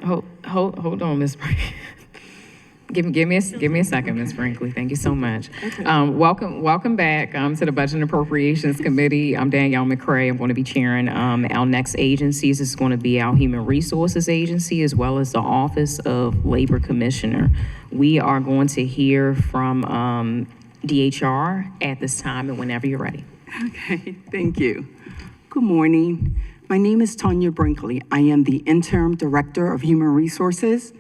Hold on, Ms. Brinkley. Give me a second, Ms. Brinkley. Thank you so much. Welcome back to the Budget and Appropriations Committee. I'm Danielle McCray. I'm going to be chairing our next agencies. This is going to be our Human Resources Agency as well as the Office of Labor Commissioner. We are going to hear from DHR at this time and whenever you're ready. Okay, thank you. Good morning. My name is Tanya Brinkley. I am the Interim Director of Human Resources.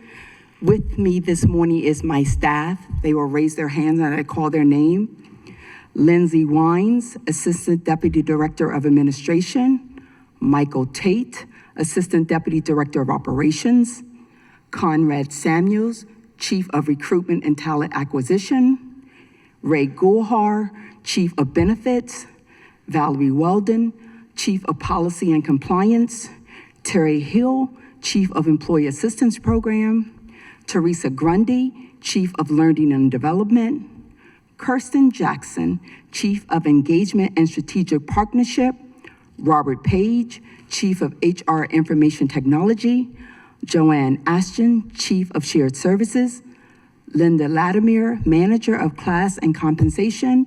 With me this morning is my staff. They will raise their hands and I call their name. Lindsay Wines, Assistant Deputy Director of Administration. Michael Tate, Assistant Deputy Director of Operations. Conrad Samuels, Chief of Recruitment and Talent Acquisition. Ray Gulhar, Chief of Benefits. Valerie Weldon, Chief of Policy and Compliance. Terry Hill, Chief of Employee Assistance Program. Teresa Grundy, Chief of Learning and Development. Kirsten Jackson, Chief of Engagement and Strategic Partnership. Robert Page, Chief of HR Information Technology. Joanne Ashton, Chief of Shared Services. Linda Latimer, Manager of Class and Compensation.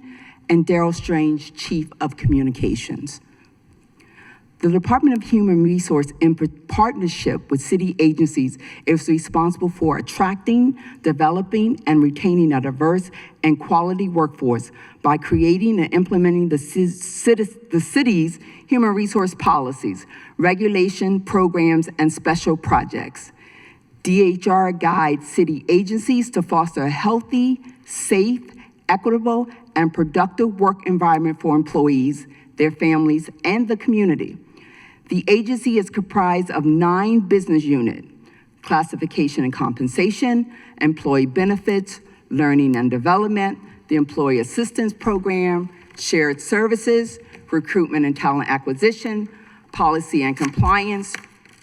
And Daryl Strange, Chief of Communications. The Department of Human Resource, in partnership with city agencies, is responsible for attracting, developing, and retaining a diverse and quality workforce by creating and implementing the city's human resource policies, regulation, programs, and special projects. DHR guides city agencies to foster a healthy, safe, equitable, and productive work environment for employees, their families, and the community. The agency is comprised of 9 business units: classification and compensation, employee benefits, learning and development, the employee assistance program, shared services, recruitment and talent acquisition, policy and compliance,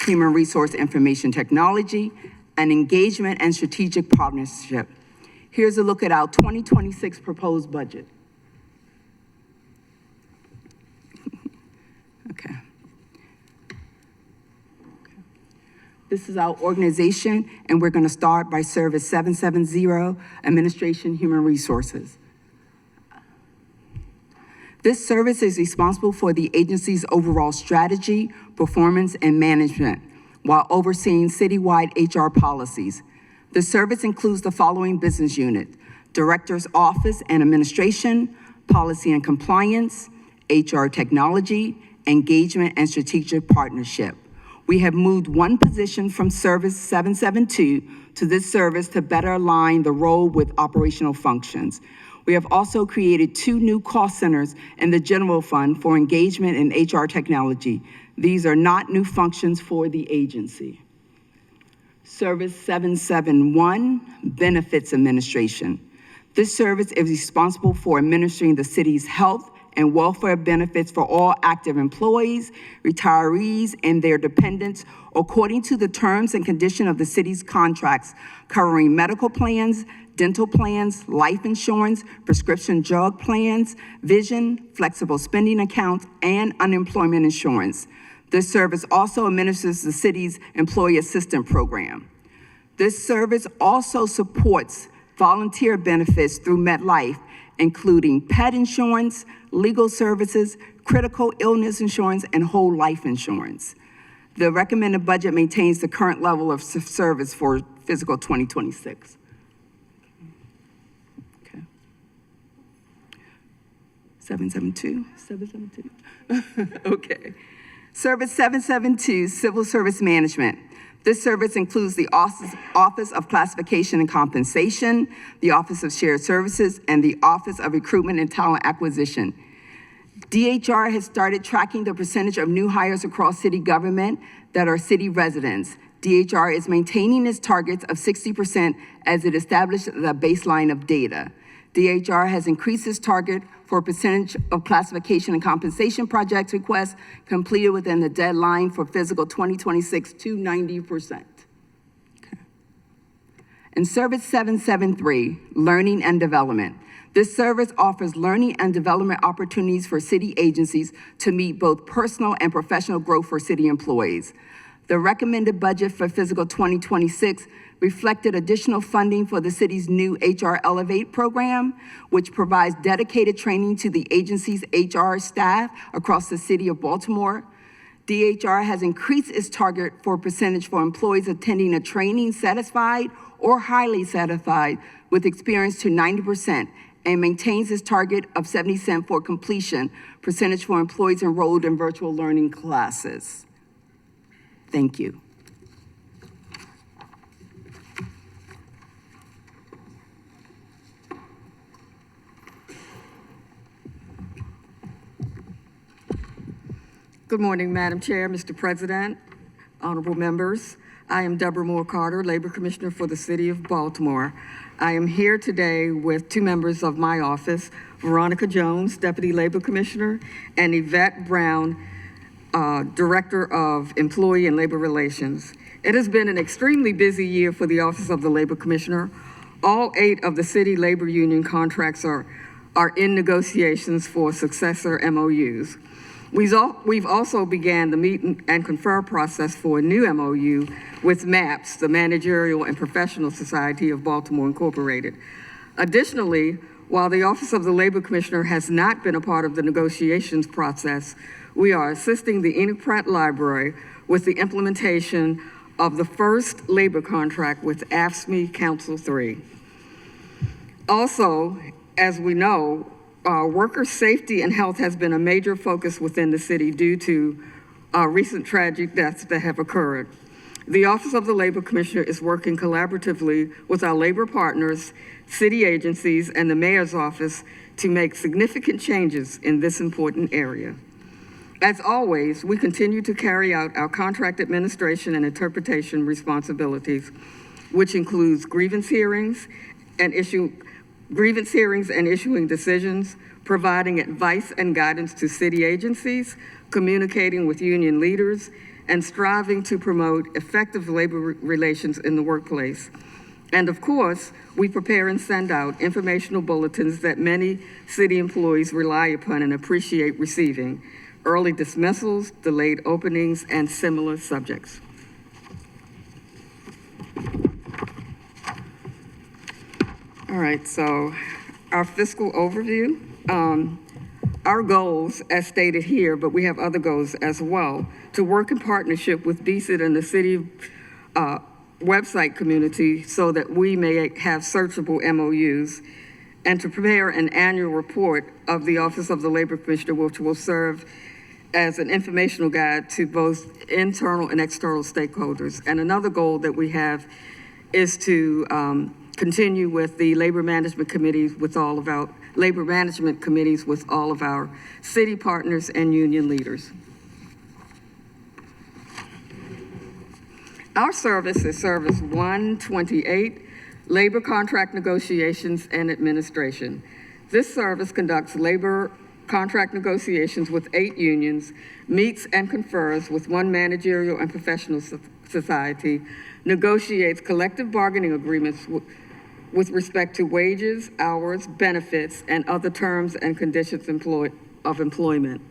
human resource information technology, and engagement and strategic partnership. Here's a look at our 2026 proposed budget. Okay. This is our organization, and we're going to start by Service 770, Administration Human Resources. This service is responsible for the agency's overall strategy, performance, and management, while overseeing citywide HR policies. The service includes the following business units: Director's Office and Administration, Policy and Compliance, HR Technology, Engagement and Strategic Partnership. We have moved one position from Service 772 to this service to better align the role with operational functions. We have also created 2 new cost centers in the general fund for engagement in HR technology. These are not new functions for the agency. Service 771, Benefits Administration. This service is responsible for administering the city's health and welfare benefits for all active employees, retirees, and their dependents according to the terms and conditions of the city's contracts covering medical plans, dental plans, life insurance, prescription drug plans, vision, flexible spending accounts, and unemployment insurance. This service also administers the city's employee assistance program. This service also supports volunteer benefits through MetLife, including pet insurance, legal services, critical illness insurance, and whole life insurance. The recommended budget maintains the current level of service for fiscal 2026. Okay. 772. Okay. Service 772, Civil Service Management. This service includes the Office of Classification and Compensation, the Office of Shared Services, and the Office of Recruitment and Talent Acquisition. DHR has started tracking the percentage of new hires across city government that are city residents. DHR is maintaining its targets of 60% as it established the baseline of data. DHR has increased its target for a percentage of classification and compensation project requests completed within the deadline for fiscal 2026 to 90%. Okay. And Service 773, Learning and Development. This service offers learning and development opportunities for city agencies to meet both personal and professional growth for city employees. The recommended budget for fiscal 2026 reflected additional funding for the city's new HR Elevate program, which provides dedicated training to the agency's HR staff across the city of Baltimore. DHR has increased its target for percentage for employees attending a training satisfied or highly satisfied with experience to 90% and maintains its target of 70% for completion percentage for employees enrolled in virtual learning classes. Thank you. Good morning, Madam Chair, Mr. President, honorable members. I am Deborah Moore Carter, Labor Commissioner for the City of Baltimore. I am here today with two members of my office, Veronica Jones, Deputy Labor Commissioner, and Yvette Brown, Director of Employee and Labor Relations. It has been an extremely busy year for the Office of the Labor Commissioner. All 8 of the city labor union contracts are in negotiations for successor MOUs. We've also began the meet and confer process for a new MOU with MAPS, the Managerial and Professional Society of Baltimore Incorporated. Additionally, while the Office of the Labor Commissioner has not been a part of the negotiations process, we are assisting the Enoch Pratt Library with the implementation of the first labor contract with AFSCME Council 3. Also, as we know, worker safety and health has been a major focus within the city due to recent tragic deaths that have occurred. The Office of the Labor Commissioner is working collaboratively with our labor partners, city agencies, and the mayor's office to make significant changes in this important area. As always, we continue to carry out our contract administration and interpretation responsibilities, which includes grievance hearings and issuing decisions, providing advice and guidance to city agencies, communicating with union leaders, and striving to promote effective labor relations in the workplace. And of course, we prepare and send out informational bulletins that many city employees rely upon and appreciate receiving: early dismissals, delayed openings, and similar subjects. All right, so our fiscal overview. Our goals, as stated here, but we have other goals as well, to work in partnership with DCIT and the city website community so that we may have searchable MOUs, and to prepare an annual report of the Office of the Labor Commissioner, which will serve as an informational guide to both internal and external stakeholders. And another goal that we have is to continue with the labor management committees with all of our city partners and union leaders. Our service is Service 128, Labor Contract Negotiations and Administration. This service conducts labor contract negotiations with 8 unions, meets and confers with 1 managerial and professional society, negotiates collective bargaining agreements with respect to wages, hours, benefits, and other terms and conditions of employment.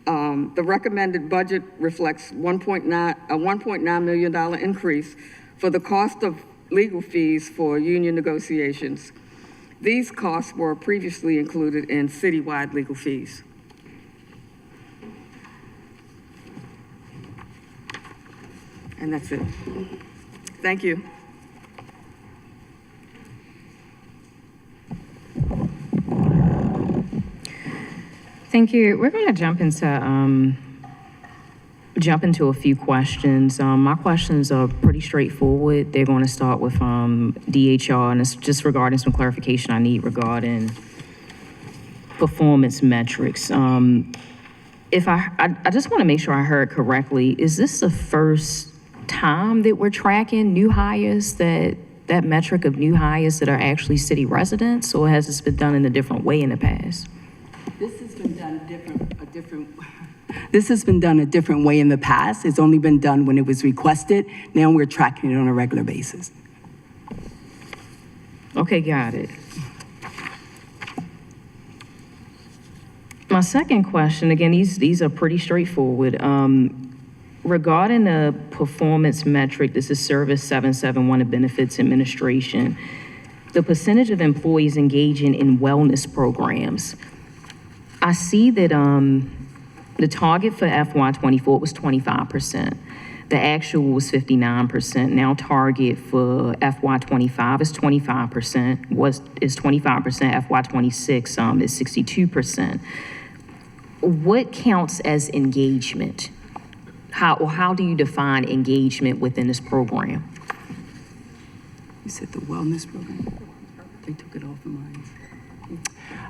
The recommended budget reflects a $1.9 million increase for the cost of legal fees for union negotiations. These costs were previously included in citywide legal fees. And that's it. Thank you. Thank you. We're going to jump into a few questions. My questions are pretty straightforward. They're going to start with DHR, and it's just regarding some clarification I need regarding performance metrics. If I just want to make sure I heard correctly, is this the first time that we're tracking new hires, that metric of new hires that are actually city residents, or has this been done in a different way in the past? This has been done This has been done a different way in the past. It's only been done when it was requested. Now we're tracking it on a regular basis. Okay, got it. My second question, again, these are pretty straightforward. regarding the performance metric, this is Service 771 of Benefits Administration, the percentage of employees engaging in wellness programs. I see that the target for FY24 was 25%. The actual was 59%. Now target for FY25 is 25%, is 25%. FY26 is 62%. What counts as engagement? How do you define engagement within this program? You said the wellness program. They took it off of mine.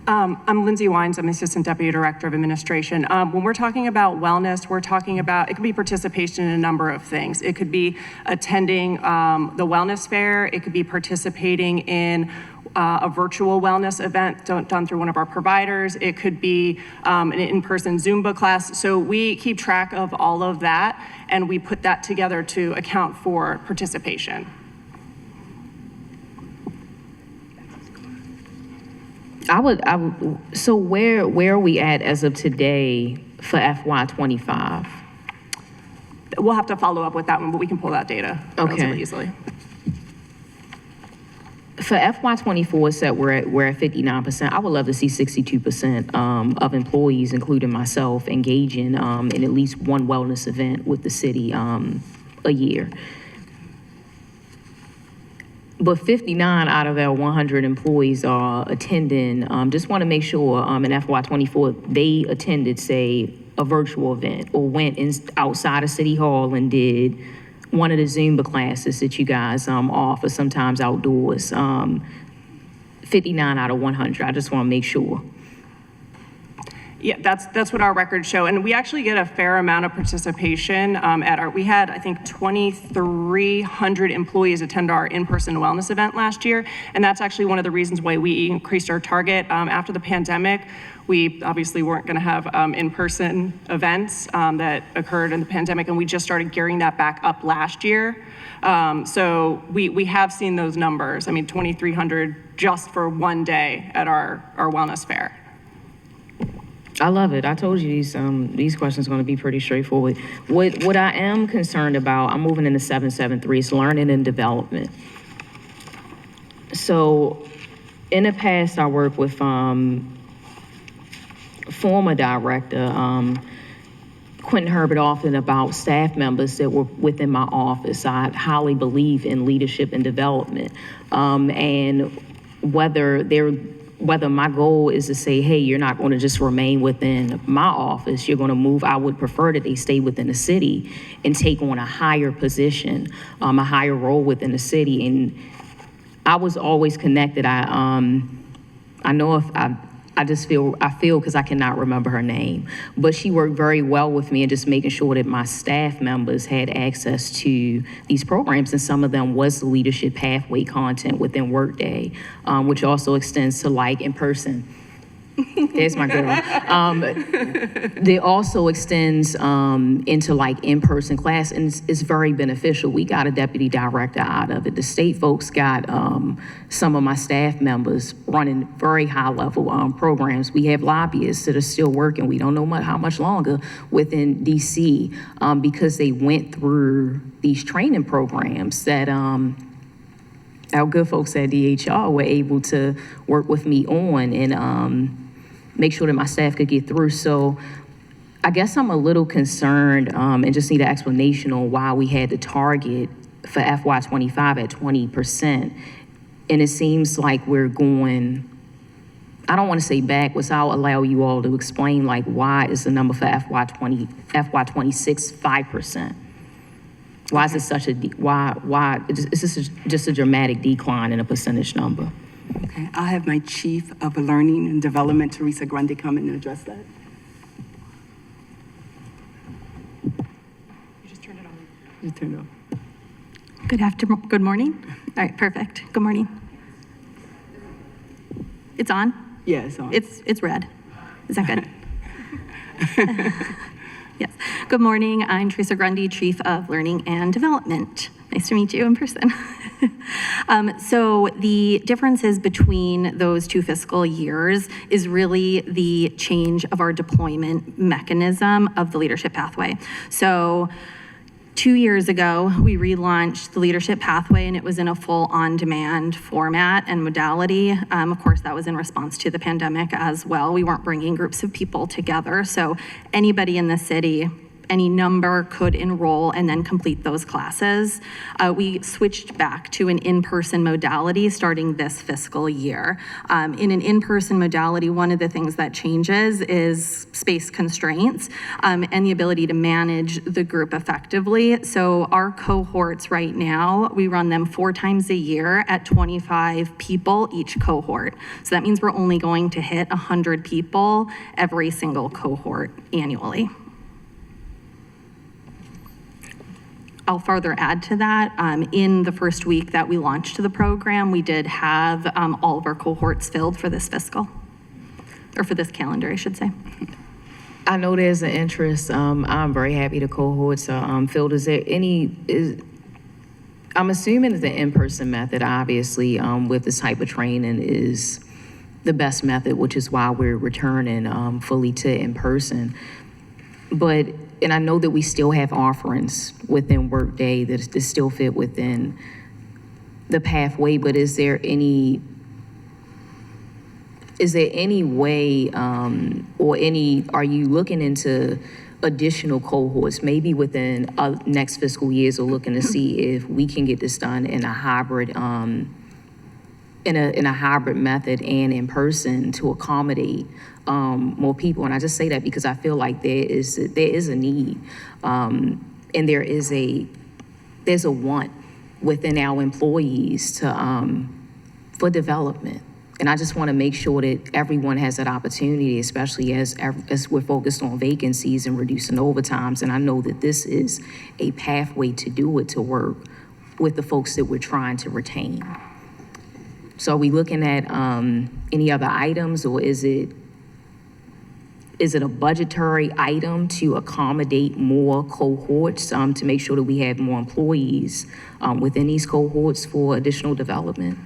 I'm Lindsay Wines. I'm Assistant Deputy Director of Administration. When we're talking about wellness, we're talking about, it could be participation in a number of things. It could be attending the wellness fair. It could be participating in a virtual wellness event done through one of our providers. It could be an in-person Zumba class. So we keep track of all of that, and we put that together to account for participation. So where are we at as of today for FY25? We'll have to follow up with that one, but we can pull that data relatively easily. For FY24, it's that we're at 59%. I would love to see 62% of employees, including myself, engaging in at least one wellness event with the city a year. But 59 out of our 100 employees are attending. Just want to make sure in FY24 they attended, say, a virtual event or went outside of City Hall and did one of the Zumba classes that you guys offer, sometimes outdoors. 59 out of 100. I just want to make sure. Yeah, that's what our records show. And we actually get a fair amount of participation we had, I think, 2,300 employees attend our in-person wellness event last year. And that's actually one of the reasons why we increased our target. After the pandemic, we obviously weren't going to have in-person events that occurred in the pandemic, and we just started gearing that back up last year. So we have seen those numbers. I mean, 2,300 just for one day at our wellness fair. I love it. I told you these questions are going to be pretty straightforward. What I am concerned about, I'm moving into 773, is learning and development. So in the past, I worked with former director, Quentin Herbert, often about staff members that were within my office. I highly believe in leadership and development, and whether my goal is to say, hey, you're not going to just remain within my office, you're going to move. I would prefer that they stay within the city and take on a higher position, a higher role within the city. And I was always connected. I know if I feel because I cannot remember her name, but she worked very well with me in just making sure that my staff members had access to these programs, and some of them was the leadership pathway content within Workday, which also extends to like in person. There's my girl. It also extends into like in-person class, and it's very beneficial. We got a deputy director out of it. The state folks got some of my staff members running very high-level programs. We have lobbyists that are still working. We don't know how much longer within DC because they went through these training programs that our good folks at DHR were able to work with me on and make sure that my staff could get through. So I guess I'm a little concerned and just need an explanation on why we had the target for FY25 at 20%. And it seems like we're going, I don't want to say backwards. I'll allow you all to explain like why is the number for FY26 5%? Why is it such a, why, is this just a dramatic decline in a percentage number? Okay, I'll have my Chief of Learning and Development, Teresa Grundy, come in and address that. You just turned it on. You turned it on. Good morning. All right, perfect. Good morning. It's on? Yeah, it's on. It's red. Is that good? Yes. Good morning. I'm Teresa Grundy, Chief of Learning and Development. Nice to meet you in person. So the differences between those two fiscal years is really the change of our deployment mechanism of the leadership pathway. So 2 years ago, we relaunched the Leadership Pathway, and it was in a full on-demand format and modality. Of course, that was in response to the pandemic as well. We weren't bringing groups of people together, so anybody in the city, any number could enroll and then complete those classes. We switched back to an in-person modality starting this fiscal year. In an in-person modality, one of the things that changes is space constraints and the ability to manage the group effectively. So our cohorts right now, we run them 4 times a year at 25 people each cohort. So that means we're only going to hit 100 people every single cohort annually. I'll further add to that. In the first week that we launched the program, we did have all of our cohorts filled for this fiscal, or for this calendar, I should say. I know there's an interest. I'm very happy the cohorts are filled. Is there I'm assuming that the in-person method, obviously, with this type of training is the best method, which is why we're returning fully to in-person. And I know that we still have offerings within Workday that still fit within the pathway, but is there any way are you looking into additional cohorts, maybe within next fiscal years, or looking to see if we can get this done in a hybrid in a hybrid method and in person to accommodate more people? And I just say that because I feel like there is a need, and there's a want within our employees to for development. And I just want to make sure that everyone has that opportunity, especially as we're focused on vacancies and reducing overtimes. And I know that this is a pathway to do it, to work with the folks that we're trying to retain. So are we looking at any other items, or is it a budgetary item to accommodate more cohorts, to make sure that we have more employees within these cohorts for additional development?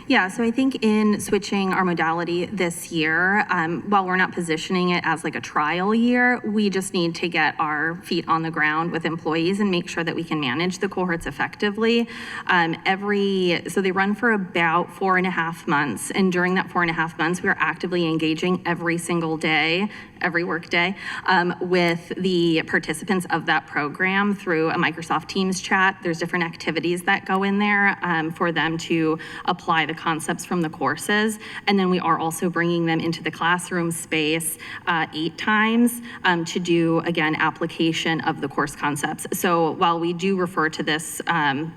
Yeah, so I think in switching our modality this year, while we're not positioning it as like a trial year, we just need to get our feet on the ground with employees and make sure that we can manage the cohorts effectively. So they run for about 4.5 months, and during that 4.5 months, we are actively engaging every single day, every work day, with the participants of that program through a Microsoft Teams chat. There's different activities that go in there for them to apply the concepts from the courses. And then we are also bringing them into the classroom space 8 times to do, again, application of the course concepts. So while we do refer to this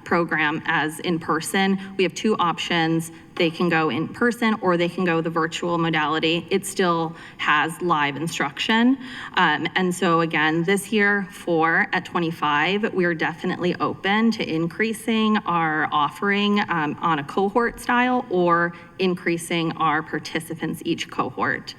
program as in person, we have 2 options. They can go in person or they can go the virtual modality. It still has live instruction. And so again, this year at 25, we're definitely open to increasing our offering on a cohort style or increasing our participants each cohort.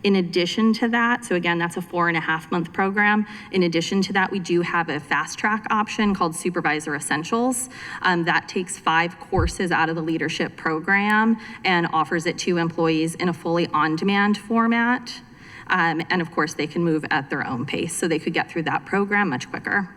In addition to that, so again, that's a 4.5-month program. In addition to that, we do have a fast track option called Supervisor Essentials. That takes 5 courses out of the leadership program and offers it to employees in a fully on-demand format. And of course, they can move at their own pace, so they could get through that program much quicker.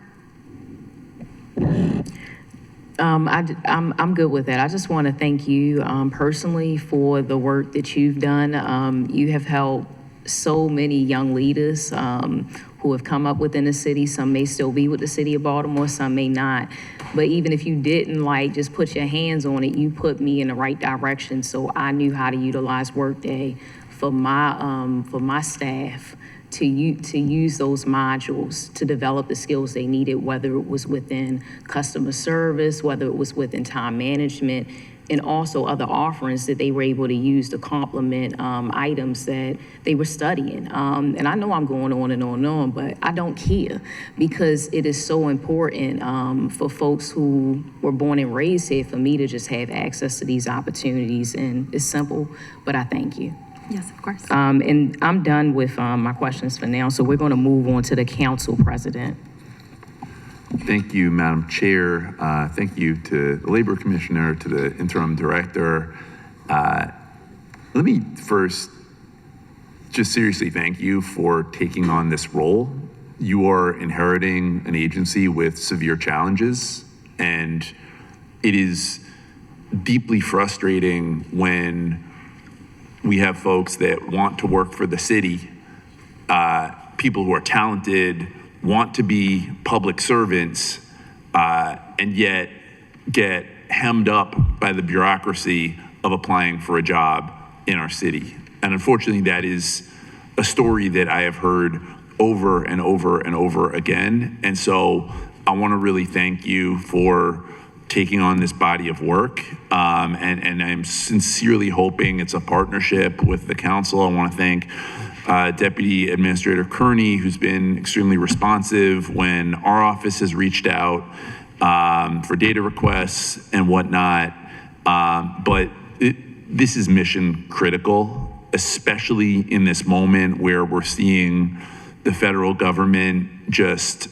I'm good with that. I just want to thank you personally for the work that you've done. You have helped so many young leaders who have come up within the city. Some may still be with the city of Baltimore, some may not. But even if you didn't just put your hands on it, you put me in the right direction, so I knew how to utilize Workday for my staff to use those modules to develop the skills they needed, whether it was within customer service, whether it was within time management, and also other offerings that they were able to use to complement items that they were studying. And I know I'm going on and on and on, but I don't care, because it is so important for folks who were born and raised here, for me to just have access to these opportunities. And it's simple, but I thank you. Yes, of course. And I'm done with my questions for now, so we're going to move on to the council president. Thank you, Madam Chair. Thank you to the Labor Commissioner, to the Interim Director. Let me first just seriously thank you for taking on this role. you are inheriting an agency with severe challenges, and it is deeply frustrating when we have folks that want to work for the city, people who are talented, want to be public servants, and yet get hemmed up by the bureaucracy of applying for a job in our city. And unfortunately, that is a story that I have heard over and over and over again. And so I want to really thank you for taking on this body of work. And I'm sincerely hoping it's a partnership with the council. I want to thank Deputy Administrator Kearney, who's been extremely responsive when our office has reached out for data requests and whatnot. But this is mission critical, especially in this moment where we're seeing the federal government just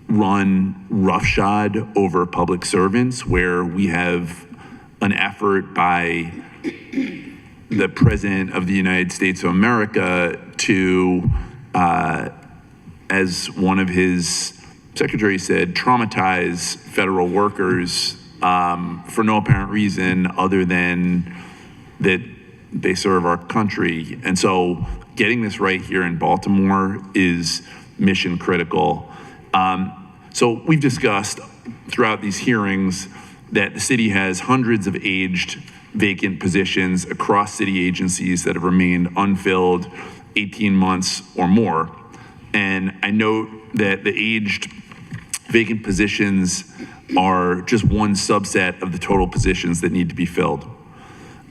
run roughshod over public servants, where we have an effort by the President of the United States of America to, as one of his secretaries said, traumatize federal workers for no apparent reason other than that they serve our country. And so getting this right here in Baltimore is mission critical. So we've discussed throughout these hearings that the city has hundreds of aged vacant positions across city agencies that have remained unfilled 18 months or more. And I note that the aged vacant positions are just one subset of the total positions that need to be filled.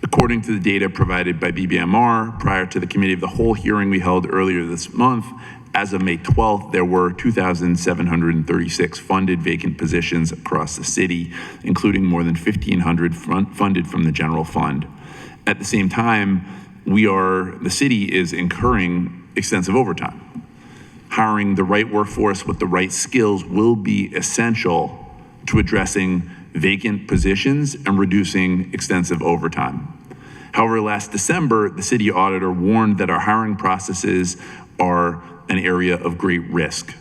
According to the data provided by BBMR, prior to the Committee of the Whole hearing we held earlier this month, as of May 12th, there were 2,736 funded vacant positions across the city, including more than 1,500 funded from the general fund. At the same time, the city is incurring extensive overtime. Hiring the right workforce with the right skills will be essential to addressing vacant positions and reducing extensive overtime. However, last December, the city auditor warned that our hiring processes are an area of great risk.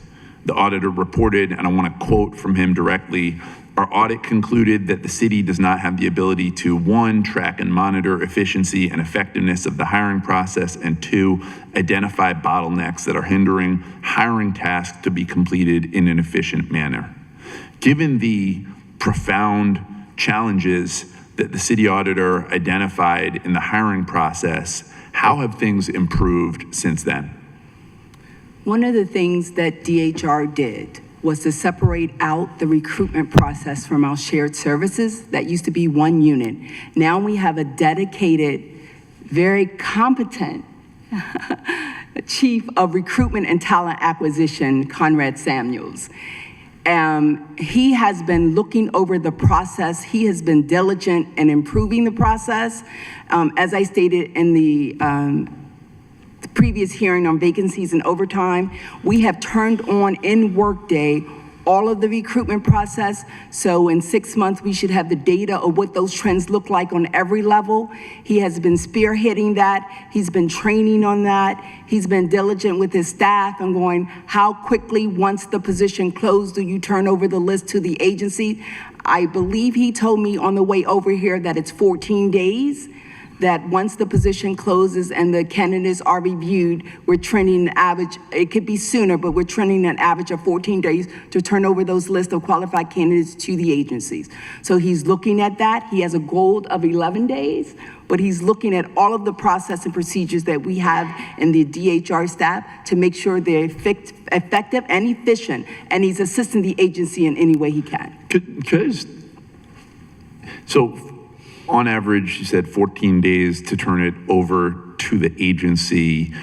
The auditor reported, and I want to quote from him directly, our audit concluded that the city does not have the ability to, one, track and monitor efficiency and effectiveness of the hiring process, and two, identify bottlenecks that are hindering hiring tasks to be completed in an efficient manner. Given the profound challenges that the city auditor identified in the hiring process, how have things improved since then? One of the things that DHR did was to separate out the recruitment process from our shared services. That used to be one unit. Now we have a dedicated, very competent Chief of Recruitment and Talent Acquisition, Conrad Samuels. He has been looking over the process. He has been diligent in improving the process. As I stated in the previous hearing on vacancies and overtime, we have turned on in Workday all of the recruitment process. So in 6 months, we should have the data of what those trends look like on every level. He has been spearheading that. He's been training on that. He's been diligent with his staff and going, how quickly, once the position closed, do you turn over the list to the agency? I believe he told me on the way over here that it's 14 days. That once the position closes and the candidates are reviewed, we're trending an average, it could be sooner, but we're trending an average of 14 days to turn over those lists of qualified candidates to the agencies. So he's looking at that. He has a goal of 11 days, but he's looking at all of the process and procedures that we have in the DHR staff to make sure they're effective and efficient, and he's assisting the agency in any way he can. So on average, you said 14 days to turn it over to the agency.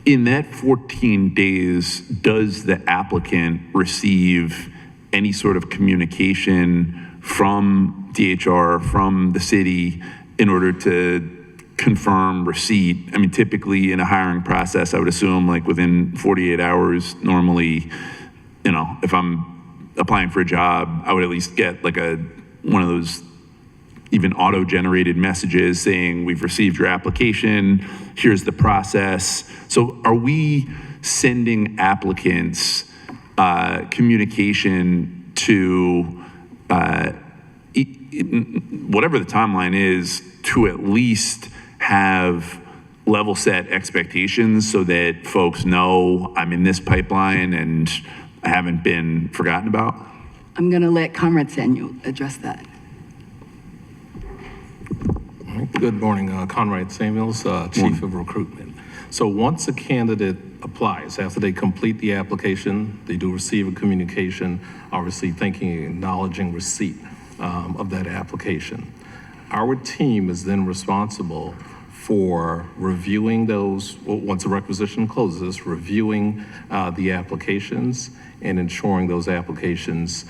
In that 14 days, does the applicant receive any sort of communication from DHR, from the city, in order to confirm receipt? I mean, typically in a hiring process, I would assume like within 48 hours, normally, if I'm applying for a job, I would at least get like one of those even auto-generated messages saying, we've received your application, here's the process. So are we sending applicants communication to whatever the timeline is, to at least have level set expectations so that folks know I'm in this pipeline and I haven't been forgotten about? I'm going to let Conrad Samuel address that. Good morning, Conrad Samuels, Chief of Recruitment. So once a candidate applies, after they complete the application, they do receive a communication, obviously thanking and acknowledging receipt of that application. Our team is then responsible for reviewing those, once the requisition closes, reviewing the applications and ensuring those applications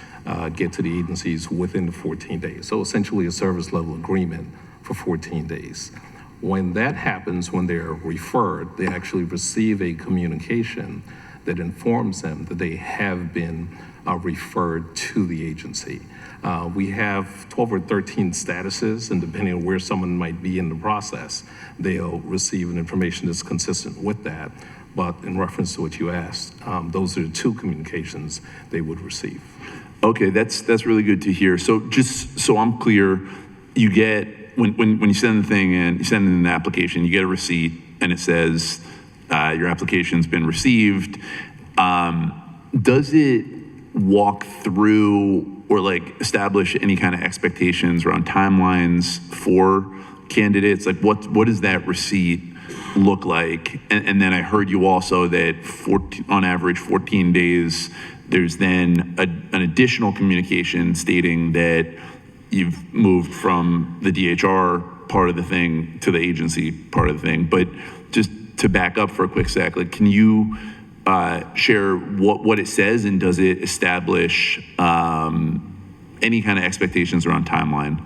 get to the agencies within the 14 days. So essentially a service level agreement for 14 days. When that happens, when they're referred, they actually receive a communication that informs them that they have been referred to the agency. We have 12 or 13 statuses, and depending on where someone might be in the process, they'll receive an information that's consistent with that. But in reference to what you asked, those are the two communications they would receive. Okay, that's really good to hear. So just so I'm clear, you get, when you send the thing in, you send in an application, you get a receipt, and it says your application's been received. Does it walk through or like establish any kind of expectations around timelines for candidates? Like what does that receipt look like? And then I heard you also that on average 14 days, there's then an additional communication stating that you've moved from the DHR part of the thing to the agency part of the thing. But just to back up for a quick sec, like, can you share what it says, and does it establish any kind of expectations around timeline?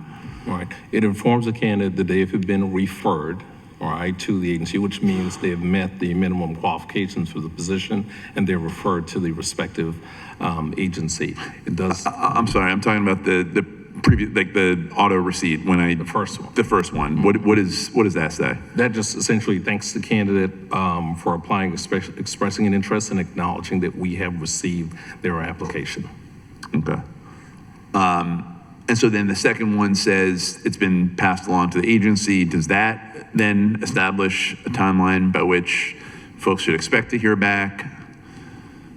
All right. It informs the candidate that they have been referred, all right, to the agency, which means they have met the minimum qualifications for the position, and they're referred to the respective agency. It does. I'm sorry, I'm talking about the previous, like the auto receipt The first one. The first one. What does that say? That just essentially thanks the candidate for applying, expressing an interest and acknowledging that we have received their application. Okay. And so then the second one says it's been passed along to the agency. Does that then establish a timeline by which folks should expect to hear back?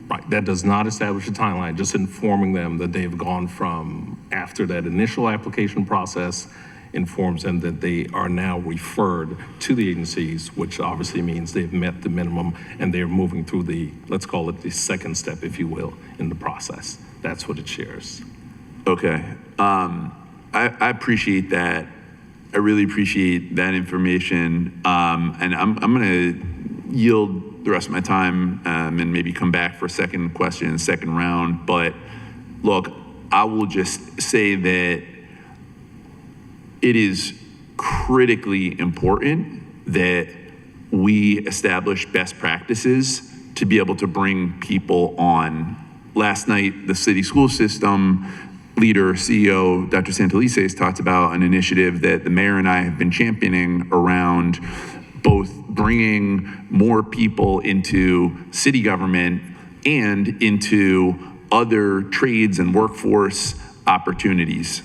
Right, that does not establish a timeline, just informing them that they've gone from after that initial application process, informs them that they are now referred to the agencies, which obviously means they've met the minimum and they're moving through the, let's call it the second step, if you will, in the process. That's what it shares. Okay. I appreciate that. I really appreciate that information. And I'm going to yield the rest of my time and maybe come back for a second question, second round. But look, I will just say that it is critically important that we establish best practices to be able to bring people on. Last night, the city school system leader, CEO, Dr. Santelices, talked about an initiative that the mayor and I have been championing around both bringing more people into city government and into other trades and workforce opportunities.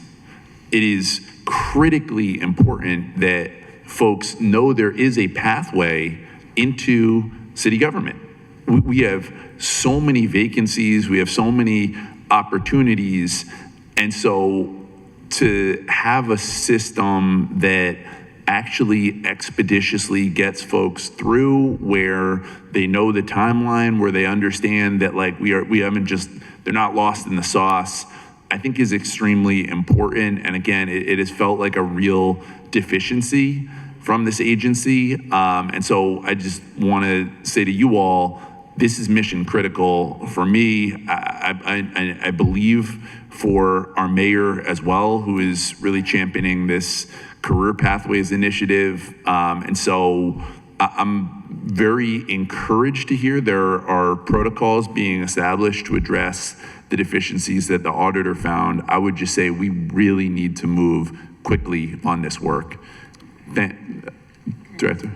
It is critically important that folks know there is a pathway into city government. We have so many vacancies, we have so many opportunities, and so to have a system that actually expeditiously gets folks through, where they know the timeline, where they understand that like they're not lost in the sauce, I think is extremely important. And again, it has felt like a real deficiency from this agency. And so I just want to say to you all, this is mission critical for me. I believe for our mayor as well, who is really championing this Career Pathways initiative. And so I'm very encouraged to hear there are protocols being established to address the deficiencies that the auditor found. I would just say we really need to move quickly on this work. Director?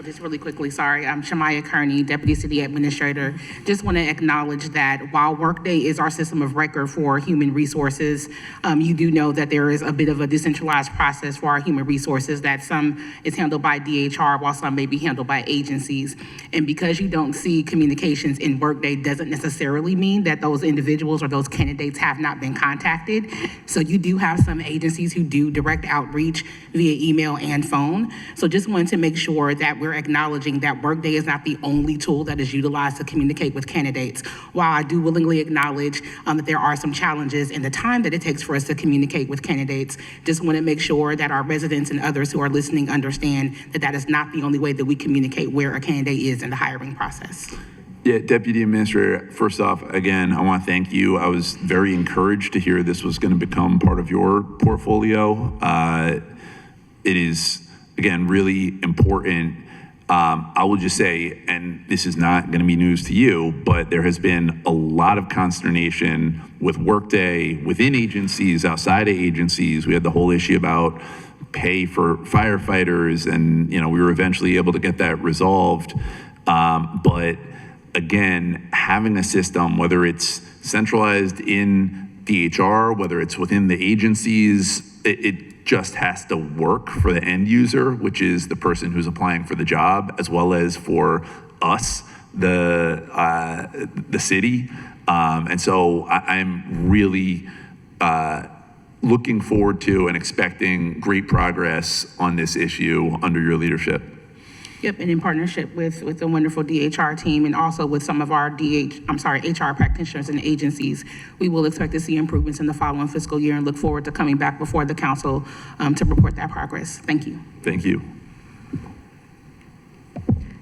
Just really quickly, sorry, I'm Shamaya Kearney, Deputy City Administrator. Just want to acknowledge that while Workday is our system of record for human resources, you do know that there is a bit of a decentralized process for our human resources, that some is handled by DHR while some may be handled by agencies. And because you don't see communications in Workday doesn't necessarily mean that those individuals or those candidates have not been contacted. So you do have some agencies who do direct outreach via email and phone. So just wanted to make sure that we're acknowledging that Workday is not the only tool that is utilized to communicate with candidates. While I do willingly acknowledge that there are some challenges in the time that it takes for us to communicate with candidates, just want to make sure that our residents and others who are listening understand that that is not the only way that we communicate where a candidate is in the hiring process. Yeah, Deputy Administrator, first off, again, I want to thank you. I was very encouraged to hear this was going to become part of your portfolio. It is, again, really important. I will just say, and this is not going to be news to you, but there has been a lot of consternation with Workday within agencies, outside of agencies. We had the whole issue about pay for firefighters, and we were eventually able to get that resolved. But again, having a system, whether it's centralized in DHR, whether it's within the agencies, it just has to work for the end user, which is the person who's applying for the job, as well as for us, the city. And so I'm really looking forward to and expecting great progress on this issue under your leadership. Yep, and in partnership with the wonderful DHR team and also with some of our HR practitioners and agencies, we will expect to see improvements in the following fiscal year and look forward to coming back before the council to report that progress. Thank you. Thank you.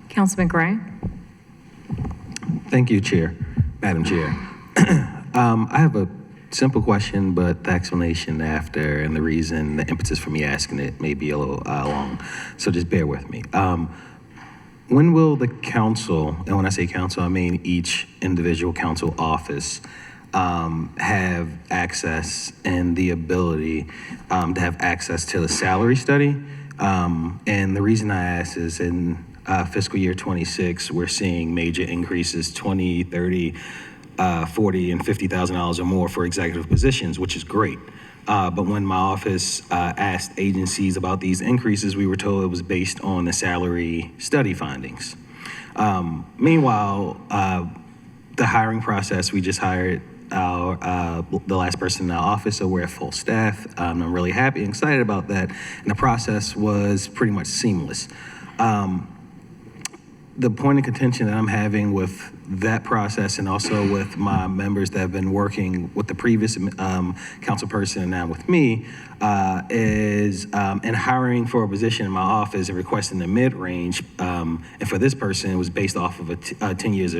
Councilman Gray? Thank you, Madam Chair. I have a simple question, but the explanation after and the impetus for me asking it may be a little long, so just bear with me. When will the council, and when I say council, I mean each individual council office, have access and the ability to have access to the salary study? And the reason I ask is in fiscal year 26, we're seeing major increases, 20, 30, 40 and $50,000 or more for executive positions, which is great. But when my office asked agencies about these increases, we were told it was based on the salary study findings. Meanwhile, the hiring process, we just hired the last person in our office, so we're at full staff. I'm really happy and excited about that. And the process was pretty much seamless. The point of contention that I'm having with that process and also with my members that have been working with the previous council person and now with me is in hiring for a position in my office and requesting the mid-range. And for this person, it was based off of 10 years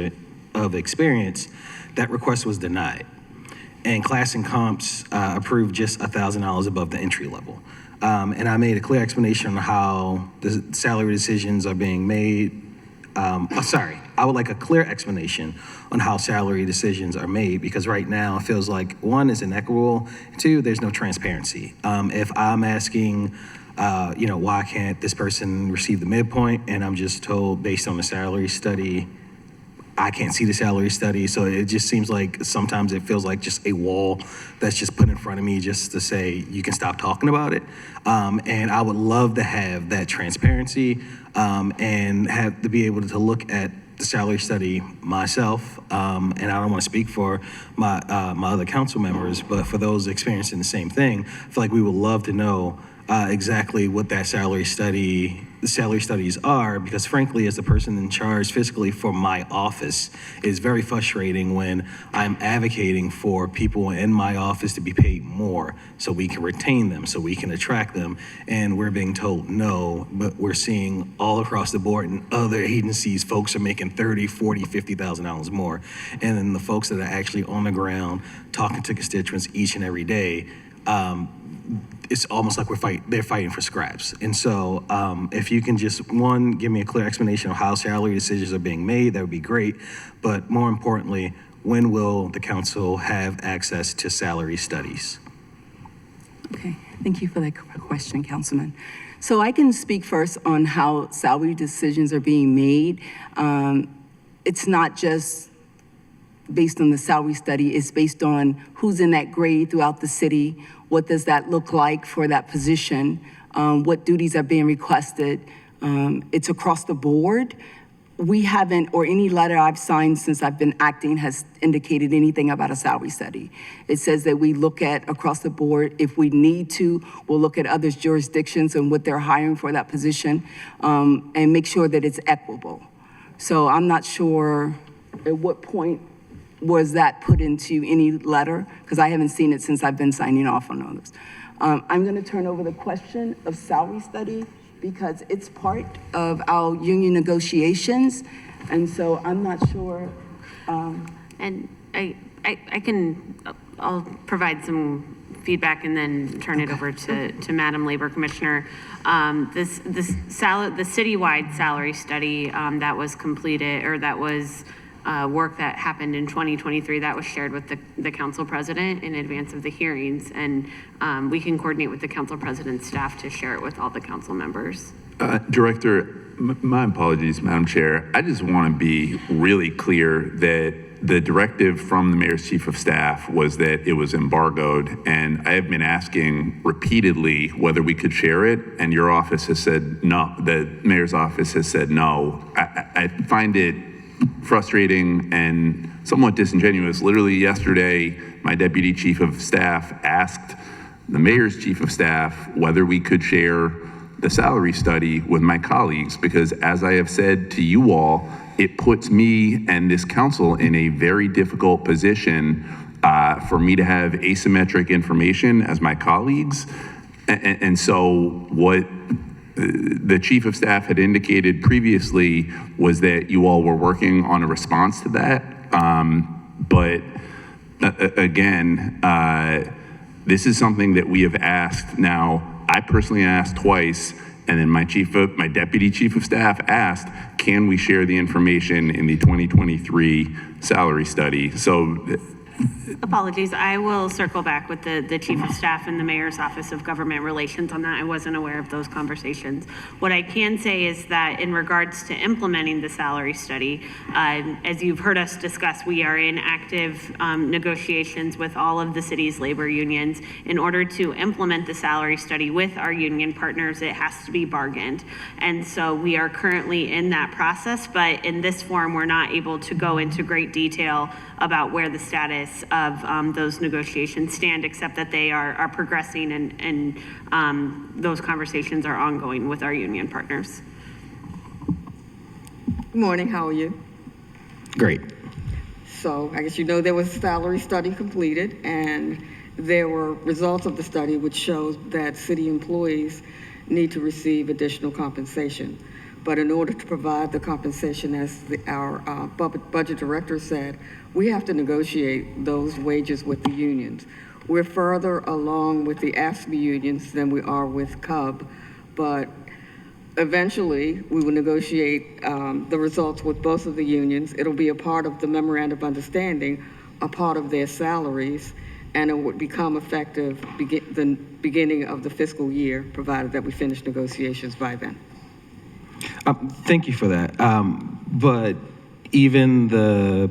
of experience. That request was denied. And Class and Comps approved just $1,000 above the entry level. And I made a clear explanation on how the salary decisions are being made. I would like a clear explanation on how salary decisions are made, because right now it feels like, one, is inequitable, two, there's no transparency. If I'm asking, why can't this person receive the midpoint, and I'm just told based on the salary study, I can't see the salary study, so it just seems like sometimes it feels like just a wall that's just put in front of me just to say, you can stop talking about it. And I would love to have that transparency and have to be able to look at the salary study myself. And I don't want to speak for my other council members, but for those experiencing the same thing, I feel like we would love to know exactly what that salary studies are, because frankly, as the person in charge fiscally for my office, it's very frustrating when I'm advocating for people in my office to be paid more so we can retain them, so we can attract them, and we're being told no, but we're seeing all across the board in other agencies, folks are making $30,000, $40,000, $50,000 more, and then the folks that are actually on the ground talking to constituents each and every day, it's almost like they're fighting for scraps. And so if you can just, one, give me a clear explanation of how salary decisions are being made, that would be great. But more importantly, when will the council have access to salary studies? Okay, thank you for that question, Councilman. So I can speak first on how salary decisions are being made. It's not just based on the salary study, it's based on who's in that grade throughout the city, what does that look like for that position, what duties are being requested. It's across the board. We haven't, or any letter I've signed since I've been acting has indicated anything about a salary study. It says that we look at across the board. If we need to, we'll look at other jurisdictions and what they're hiring for that position, and make sure that it's equitable. So I'm not sure at what point was that put into any letter, because I haven't seen it since I've been signing off on all this. I'm gonna turn over the question of salary study because it's part of our union negotiations, and so I'm not sure. And I'll provide some feedback and then turn it over to Madam Labor Commissioner. The citywide salary study that was completed, or that was work that happened in 2023, that was shared with the council president in advance of the hearings, and we can coordinate with the council president's staff to share it with all the council members. Director, my apologies, Madam Chair. I just want to be really clear that the directive from the mayor's chief of staff was that it was embargoed, and I have been asking repeatedly whether we could share it, and your office has said no. The mayor's office has said no. I find it frustrating and somewhat disingenuous. Literally yesterday, my deputy chief of staff asked the mayor's chief of staff whether we could share the salary study with my colleagues, because as I have said to you all, it puts me and this council in a very difficult position for me to have asymmetric information as my colleagues. And so what the chief of staff had indicated previously was that you all were working on a response to that. But again, this is something that we have asked now. I personally asked twice, and then my deputy chief of staff asked, can we share the information in the 2023 salary study? So Apologies, I will circle back with the chief of staff and the mayor's office of government relations on that. I wasn't aware of those conversations. What I can say is that in regards to implementing the salary study, as you've heard us discuss, we are in active negotiations with all of the city's labor unions. In order to implement the salary study with our union partners, it has to be bargained. And so we are currently in that process, but in this forum, we're not able to go into great detail about where the status of those negotiations stand, except that they are progressing, and those conversations are ongoing with our union partners. Good morning, how are you? Great. So I guess you know there was a salary study completed, and there were results of the study which shows that city employees need to receive additional compensation. But in order to provide the compensation, as our budget director said, we have to negotiate those wages with the unions. We're further along with the AFSCME unions than we are with CUB, but eventually we will negotiate the results with both of the unions. It'll be a part of the memorandum of understanding, a part of their salaries, and it would become effective the beginning of the fiscal year, provided that we finish negotiations by then. Thank you for that. But even the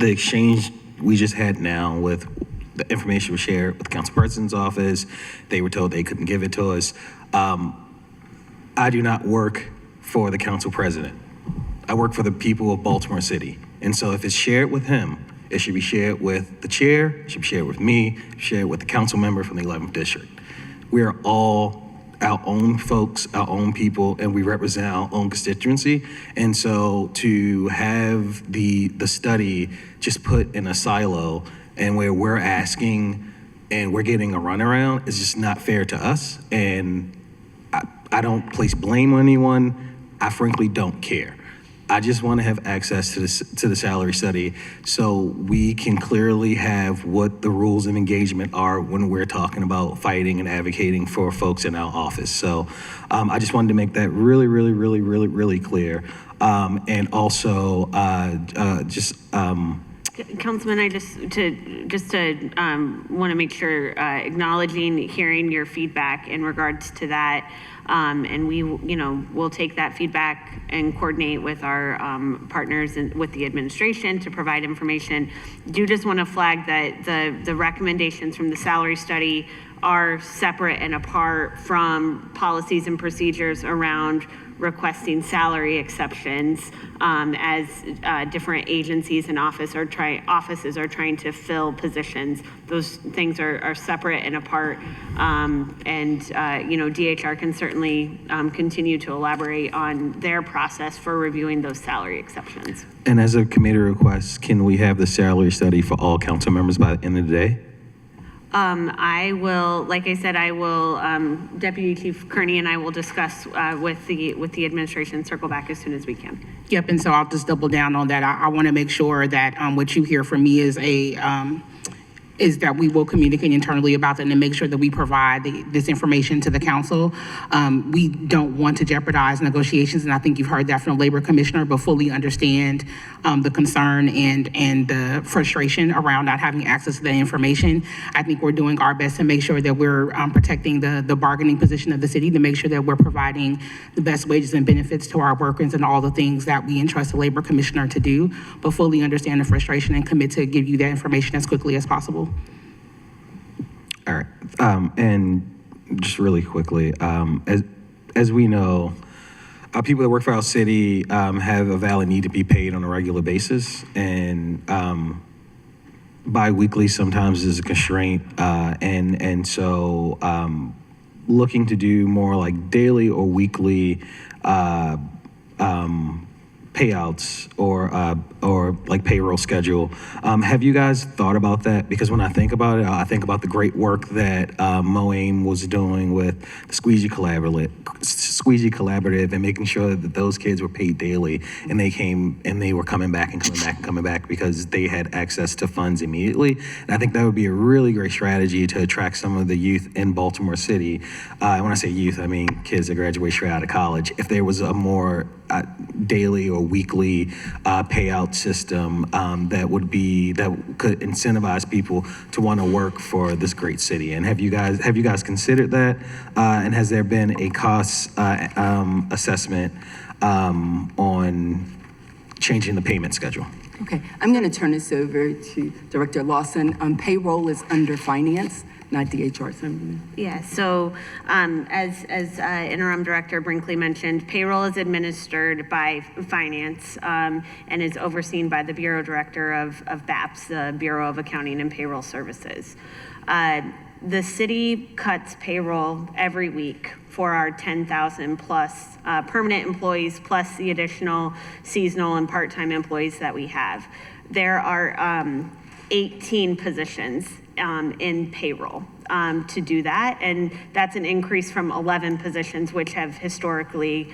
exchange we just had now with the information we shared with the council president's office, they were told they couldn't give it to us. I do not work for the council president. I work for the people of Baltimore City. And so if it's shared with him, it should be shared with the chair, it should be shared with me, shared with the council member from the 11th district. We are all our own folks, our own people, and we represent our own constituency. And so to have the study just put in a silo and where we're asking and we're getting a runaround is just not fair to us. And I don't place blame on anyone. I frankly don't care. I just want to have access to the salary study so we can clearly have what the rules of engagement are when we're talking about fighting and advocating for folks in our office. So I just wanted to make that really clear. And also Councilman, I just want to make sure, acknowledging, hearing your feedback in regards to that. And we, we'll take that feedback and coordinate with our partners and with the administration to provide information. Do just want to flag that the recommendations from the salary study are separate and apart from policies and procedures around requesting salary exceptions as different agencies and offices are trying to fill positions. Those things are separate and apart. DHR can certainly continue to elaborate on their process for reviewing those salary exceptions. And as a committee request, can we have the salary study for all council members by the end of the day? I will, like I said, Deputy Chief Kearney and I will discuss with the administration, circle back as soon as we can. Yep, and so I'll just double down on that. I want to make sure that what you hear from me is that we will communicate internally about that and make sure that we provide this information to the council. We don't want to jeopardize negotiations, and I think you've heard that from the Labor Commissioner, but fully understand the concern and the frustration around not having access to that information. I think we're doing our best to make sure that we're protecting the bargaining position of the city, to make sure that we're providing the best wages and benefits to our workers and all the things that we entrust the Labor Commissioner to do, but fully understand the frustration and commit to give you that information as quickly as possible. All right, and just really quickly, as we know, people that work for our city have a valid need to be paid on a regular basis, and bi-weekly sometimes is a constraint, and so looking to do more like daily or weekly payouts or like payroll schedule. Have you guys thought about that? Because when I think about it, I think about the great work that Moaim was doing with the Squeegee Collaborative and making sure that those kids were paid daily, and they were coming back because they had access to funds immediately. And I think that would be a really great strategy to attract some of the youth in Baltimore City. When I say youth, I mean kids that graduate straight out of college. If there was a more daily or weekly payout system that could incentivize people to want to work for this great city. And have you guys considered that? And has there been a cost assessment on changing the payment schedule? Okay, I'm going to turn this over to Director Lawson. Payroll is under finance, not DHR. Yeah, so as Interim Director Brinkley mentioned, payroll is administered by finance and is overseen by the Bureau Director of BAPS, the Bureau of Accounting and Payroll Services. The city cuts payroll every week for our 10,000 plus permanent employees, plus the additional seasonal and part-time employees that we have. There are 18 positions in payroll to do that, and that's an increase from 11 positions which have historically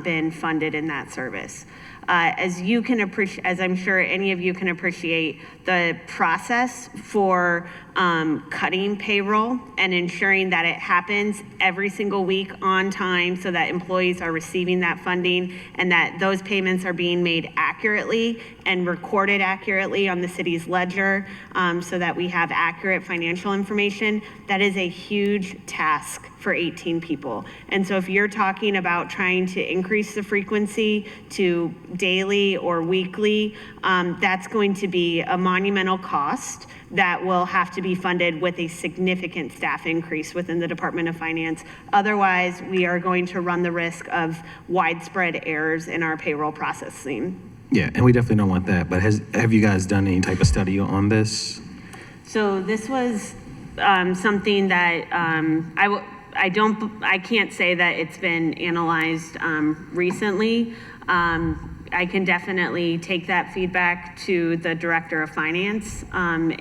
been funded in that service. As you can appreciate, as I'm sure any of you can appreciate, the process for cutting payroll and ensuring that it happens every single week on time so that employees are receiving that funding and that those payments are being made accurately and recorded accurately on the city's ledger so that we have accurate financial information, that is a huge task for 18 people. And so if you're talking about trying to increase the frequency to daily or weekly, that's going to be a monumental cost that will have to be funded with a significant staff increase within the Department of Finance. Otherwise, we are going to run the risk of widespread errors in our payroll processing. Yeah, and we definitely don't want that, but have you guys done any type of study on this? So this was something that I can't say that it's been analyzed recently. I can definitely take that feedback to the Director of Finance and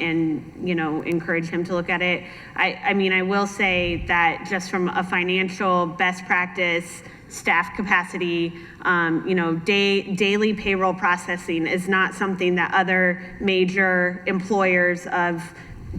encourage him to look at it. I mean, I will say that just from a financial best practice, staff capacity, daily payroll processing is not something that other major employers of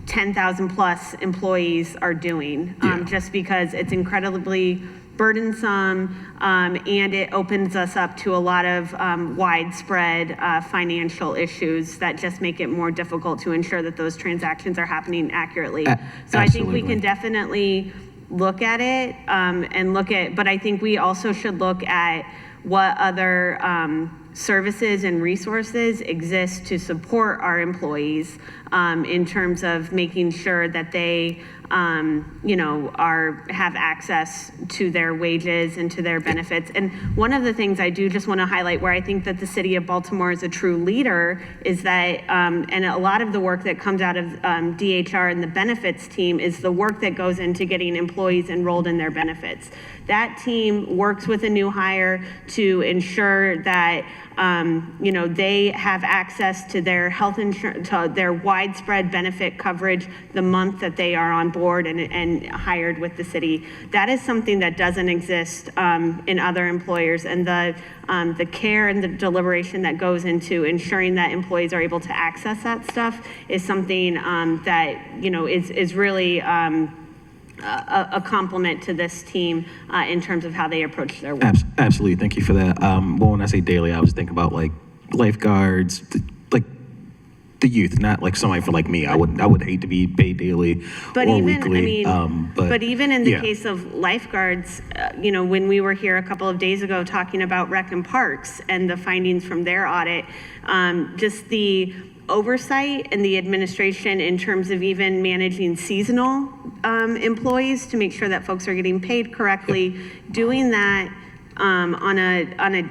10,000 plus employees are doing, just because it's incredibly burdensome, and it opens us up to a lot of widespread financial issues that just make it more difficult to ensure that those transactions are happening accurately. So I think we can definitely look at it but I think we also should look at what other services and resources exist to support our employees in terms of making sure that they have access to their wages and to their benefits. And one of the things I do just want to highlight where I think that the city of Baltimore is a true leader is that, and a lot of the work that comes out of DHR and the benefits team is the work that goes into getting employees enrolled in their benefits. That team works with a new hire to ensure that they have access to their health insurance, to their widespread benefit coverage the month that they are on board and hired with the city. That is something that doesn't exist in other employers, and the care and the deliberation that goes into ensuring that employees are able to access that stuff is something that is really a compliment to this team in terms of how they approach their work. Absolutely, thank you for that. Well, when I say daily, I was thinking about like lifeguards, like the youth, not like somebody for like me. I would hate to be paid daily or weekly. But even in the case of lifeguards, when we were here a couple of days ago talking about Rec and Parks and the findings from their audit, just the oversight and the administration in terms of even managing seasonal employees to make sure that folks are getting paid correctly, doing that on a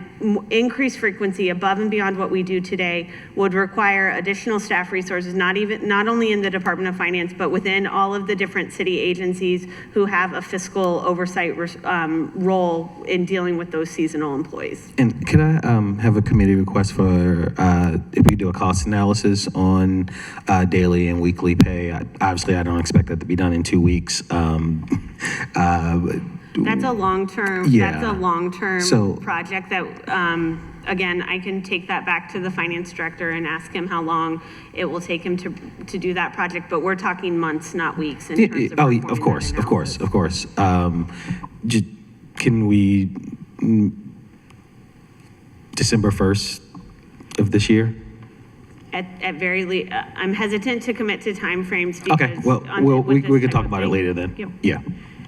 increased frequency above and beyond what we do today would require additional staff resources, not only in the Department of Finance, but within all of the different city agencies who have a fiscal oversight role in dealing with those seasonal employees. And could I have a committee request for if we do a cost analysis on daily and weekly pay? Obviously, I don't expect that to be done in 2 weeks. That's a long-term. Yeah. That's a long-term So- project that, again, I can take that back to the finance director and ask him how long it will take him to do that project. But we're talking months, not weeks. In terms of performing of course, that of course, analysis. of course. Can we December 1st of this year? At very least, I'm hesitant to commit to timeframes because. Okay, well, we can talk about it later then. Yep. Yeah,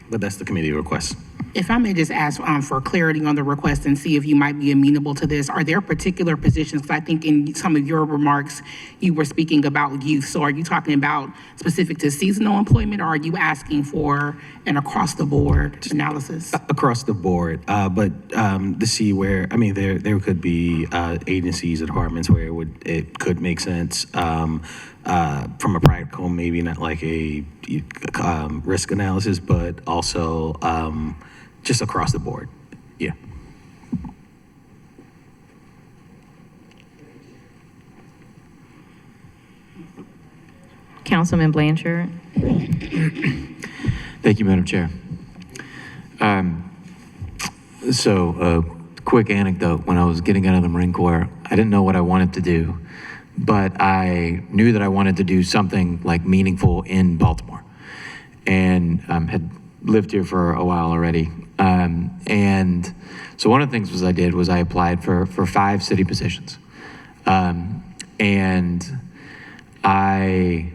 but that's the committee request. If I may just ask for clarity on the request and see if you might be amenable to this, are there particular positions? Because I think in some of your remarks, you were speaking about youth. So are you talking about specific to seasonal employment, or are you asking for an across-the-board analysis? Across the board, but to see where, I mean, there could be agencies or departments where it could make sense from a practical, maybe not like a risk analysis, but also just across the board. Yeah. Councilman Blanchard. Thank you, Madam Chair. So, quick anecdote. When I was getting out of the Marine Corps, I didn't know what I wanted to do, but I knew that I wanted to do something like meaningful in Baltimore, and had lived here for a while already. And so one of the things I did was I applied for 5 city positions. And I,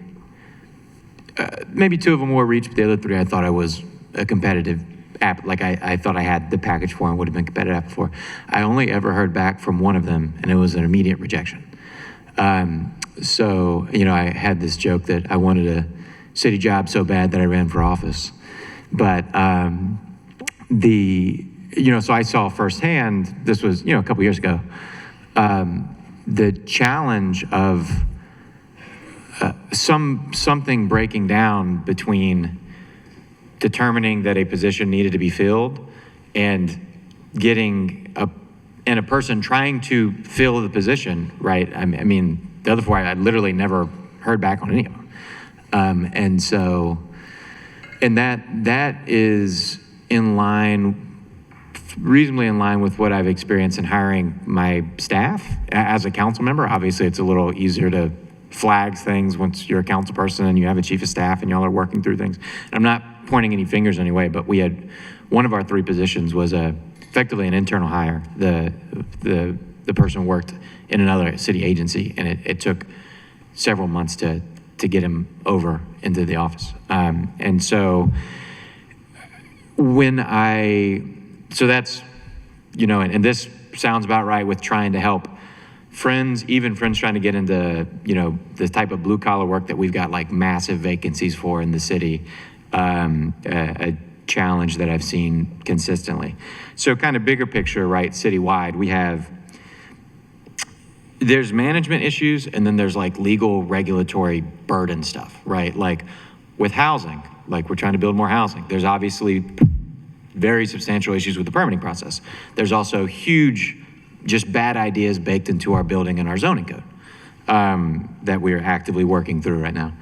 maybe 2 of them were reached, but the other 3 I thought I was a competitive app, like I thought I had the package for and would have been competitive for. I only ever heard back from one of them, and it was an immediate rejection. So, I had this joke that I wanted a city job so bad that I ran for office. But so I saw firsthand, this was, a couple years ago, the challenge of something breaking down between determining that a position needed to be filled and getting a person trying to fill the position, right? I mean, the other 4, I literally never heard back on any of them. And that is reasonably in line with what I've experienced in hiring my staff as a council member. Obviously, it's a little easier to flags things once you're a council person and you have a chief of staff and y'all are working through things. And I'm not pointing any fingers anyway, but we had, one of our 3 positions was effectively an internal hire. The person worked in another city agency, and it took several months to get him over into the office. And so so that's, you know, and this sounds about right with trying to help friends, even friends trying to get into, you know, the type of blue collar work that we've got like massive vacancies for in the city, a challenge that I've seen consistently. So kind of bigger picture, right, citywide, there's management issues, and then there's like legal regulatory burden stuff, right? Like with housing, like we're trying to build more housing. There's obviously very substantial issues with the permitting process. There's also huge, just bad ideas baked into our building and our zoning code that we're actively working through right now.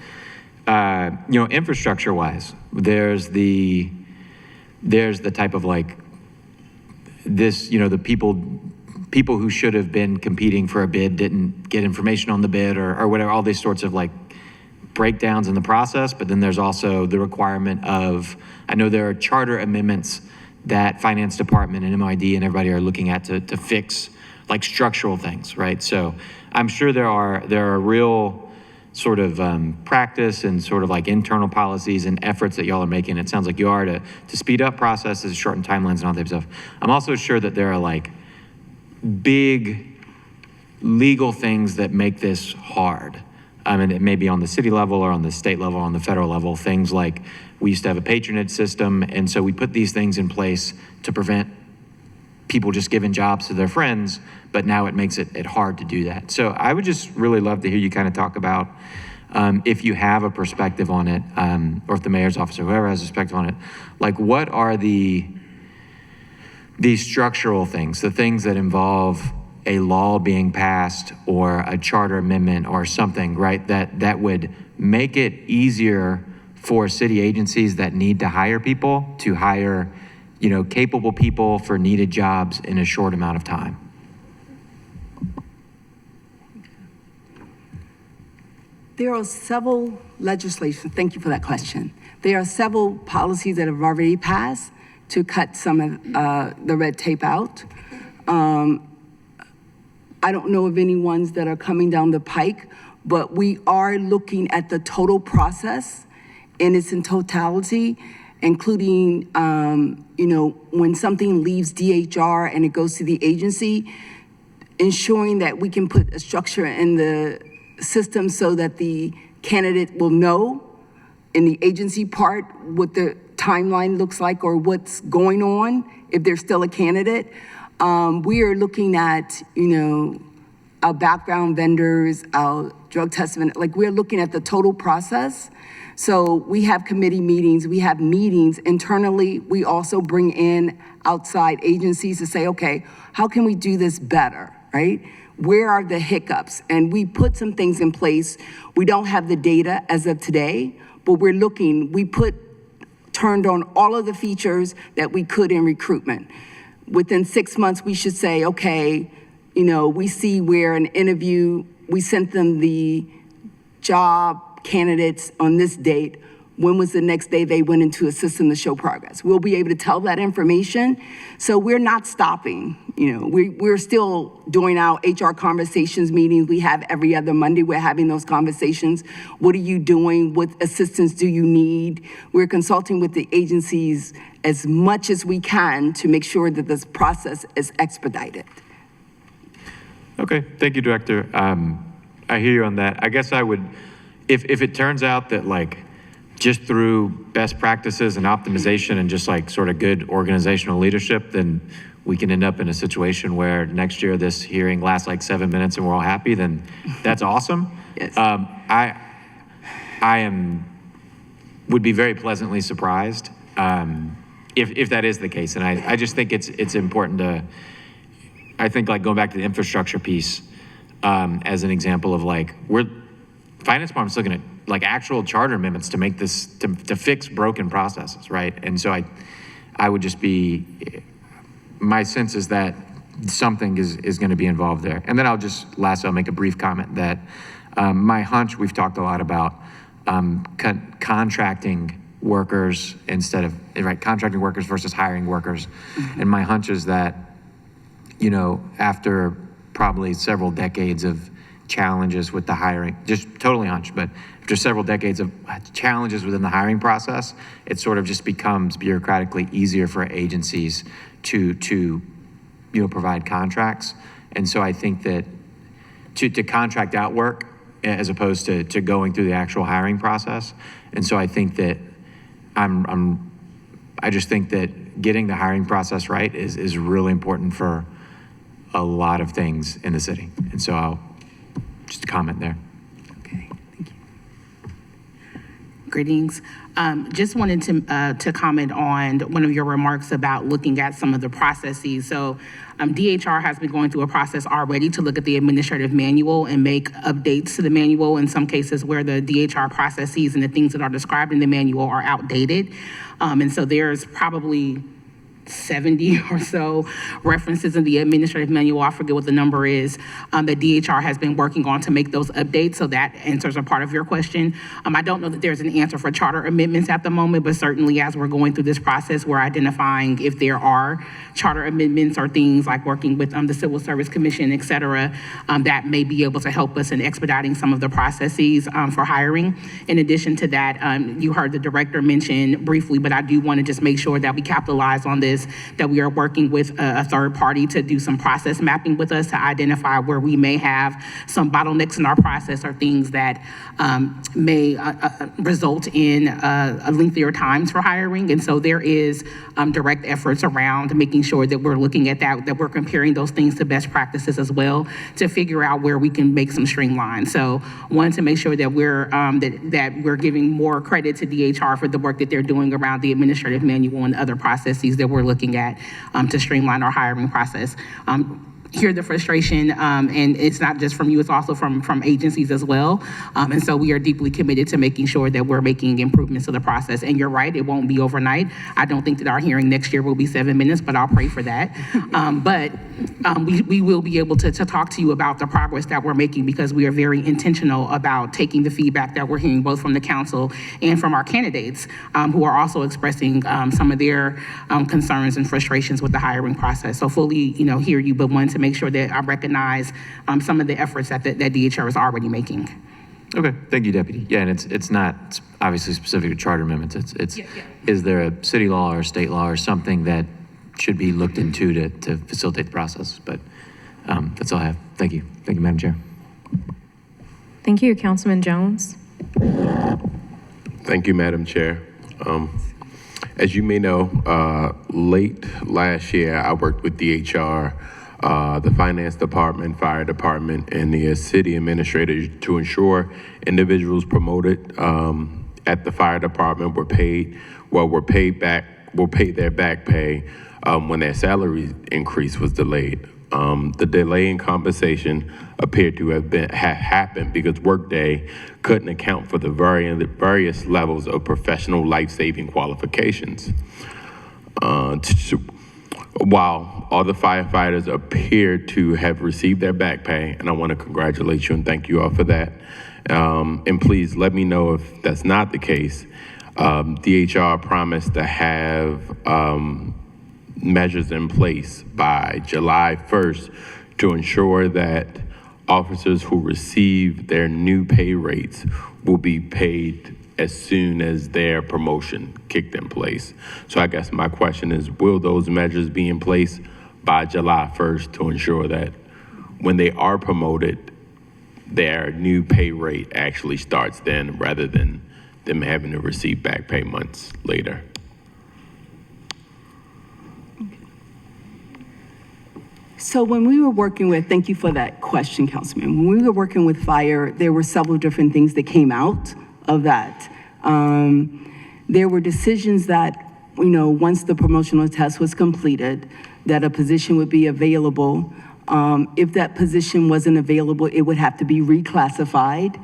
You know, infrastructure-wise, there's the type of like this, you know, the people who should have been competing for a bid didn't get information on the bid or whatever, all these sorts of like breakdowns in the process. But then there's also the requirement of, I know there are charter amendments that finance department and MID and everybody are looking at to fix like structural things, right? So I'm sure there are real sort of practice and sort of like internal policies and efforts that y'all are making. It sounds like you are to speed up processes, shorten timelines and all that stuff. I'm also sure that there are like big legal things that make this hard. I mean, it may be on the city level or on the state level, on the federal level, things like we used to have a patronage system, and so we put these things in place to prevent people just giving jobs to their friends, but now it makes it hard to do that. So I would just really love to hear you kind of talk about, if you have a perspective on it, or if the mayor's office or whoever has a perspective on it, like what are these structural things, the things that involve a law being passed or a charter amendment or something, right, that would make it easier for city agencies that need to hire people to hire, you know, capable people for needed jobs in a short amount of time? There are several legislation, thank you for that question. There are several policies that have already passed to cut some of the red tape out. I don't know of any ones that are coming down the pike, but we are looking at the total process in its totality, including, you know, when something leaves DHR and it goes to the agency, ensuring that we can put a structure in the system so that the candidate will know in the agency part what the timeline looks like or what's going on if they're still a candidate. We are looking at, you know, our background vendors, our drug testament, like we're looking at the total process. So we have committee meetings, we have meetings internally. We also bring in outside agencies to say, okay, how can we do this better, right? Where are the hiccups? And we put some things in place. We don't have the data as of today, but we're looking, turned on all of the features that we could in recruitment. Within 6 months, we should say, okay, you know, we see where an interview, we sent them the job candidates on this date. When was the next day they went into a system to show progress? We'll be able to tell that information. So we're not stopping, you know, we're still doing our HR conversations meetings. We have every other Monday, we're having those conversations. What are you doing? What assistance do you need? We're consulting with the agencies as much as we can to make sure that this process is expedited. Okay, thank you, Director. I hear you on that. I guess I would, if it turns out that like, just through best practices and optimization and just like sort of good organizational leadership, then we can end up in a situation where next year this hearing lasts like 7 minutes and we're all happy, then that's awesome. Yes. Would be very pleasantly surprised if that is the case. And I just think it's important to, I think like going back to the infrastructure piece as an example of like, Finance Department's looking at like actual charter amendments to make this, to fix broken processes, right? And so I would just be, my sense is that something is going to be involved there. And then I'll make a brief comment that My hunch, we've talked a lot about contracting workers instead of, right, contracting workers versus hiring workers. And my hunch is that, you know, after probably several decades of challenges with the hiring, just totally hunch, but after several decades of challenges within the hiring process, it sort of just becomes bureaucratically easier for agencies to you know, provide contracts. And so I think that to contract out work as opposed to going through the actual hiring process. And so I think that I just think that getting the hiring process right is really important for a lot of things in the city. And so I'll just comment there. Okay, thank you. Greetings. Just wanted to comment on one of your remarks about looking at some of the processes. So DHR has been going through a process already to look at the administrative manual and make updates to the manual in some cases where the DHR processes and the things that are described in the manual are outdated. And so there's probably 70 or so references in the administrative manual, I forget what the number is, that DHR has been working on to make those updates, so that answers a part of your question. I don't know that there's an answer for charter amendments at the moment, but certainly as we're going through this process, we're identifying if there are charter amendments or things like working with the Civil Service Commission, et cetera, that may be able to help us in expediting some of the processes for hiring. In addition to that, you heard the director mention briefly, but I do want to just make sure that we capitalize on this, that we are working with a third party to do some process mapping with us to identify where we may have some bottlenecks in our process or things that may result in lengthier times for hiring. And so there is direct efforts around making sure that we're looking at that we're comparing those things to best practices as well to figure out where we can make some streamlines. So wanted to make sure that we're that we're giving more credit to DHR for the work that they're doing around the administrative manual and other processes that we're looking at to streamline our hiring process. Hear the frustration, and it's not just from you, it's also from agencies as well. And so we are deeply committed to making sure that we're making improvements to the process. And you're right, it won't be overnight. I don't think that our hearing next year will be 7 minutes, but I'll pray for that. But we will be able to talk to you about the progress that we're making, because we are very intentional about taking the feedback that we're hearing both from the council and from our candidates, who are also expressing some of their concerns and frustrations with the hiring process. So fully, hear you, but want to make sure that I recognize some of the efforts that DHR is already making. Okay, thank you, Deputy. Yeah, and it's not obviously specific to charter amendments. It's is there a city law or state law or something that should be looked into to facilitate the process? But that's all I have. Thank you. Thank you, Madam Chair. Thank you, Councilman Jones. Thank you, Madam Chair. As you may know, late last year, I worked with DHR, the Finance Department, Fire Department, and the City Administrator to ensure individuals promoted at the Fire Department were paid their back pay when their salary increase was delayed. The delay in compensation appeared to have happened because Workday couldn't account for the various levels of professional life-saving qualifications. While all the firefighters appear to have received their back pay, and I want to congratulate you and thank you all for that. And please let me know if that's not the case. DHR promised to have measures in place by July 1st to ensure that officers who receive their new pay rates will be paid as soon as their promotion kicked in place. So I guess my question is, will those measures be in place by July 1st to ensure that when they are promoted, their new pay rate actually starts then rather than them having to receive back pay months later? So when we were working with, thank you for that question, Councilman. When we were working with fire, there were several different things that came out of that. There were decisions that, once the promotional test was completed, that a position would be available. If that position wasn't available, it would have to be reclassified.